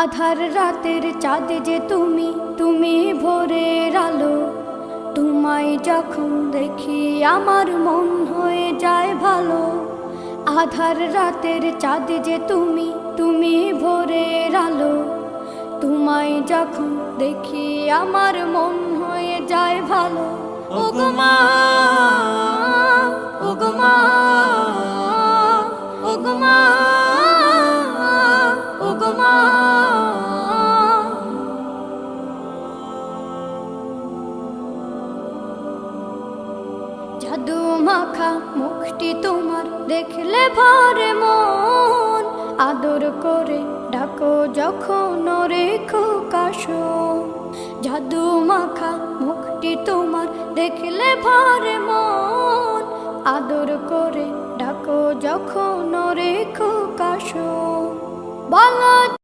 আধার রাতের চাঁদ যে তুমি, তুমি ভোরের আলো। তোমায় যখন দেখি আমার মন হয়ে যায় ভালো। আধার রাতের চাঁদ যে তুমি, তুমি ভোরের আলো। তোমায় যখন দেখি আমার মন হয়ে যায় ভালো। ওগো মা, ওগো মা, ওগো মা, ওগো মা। জাদু মাখা মুখটি তোমার দেখলে ভরে মন। আদর করে ডাকো যখন রেখো কাশন। জাদু মাখা মুখটি তোমার দেখলে ভরে মন। আদর করে ডাকো যখন রেখো কাশন। বলো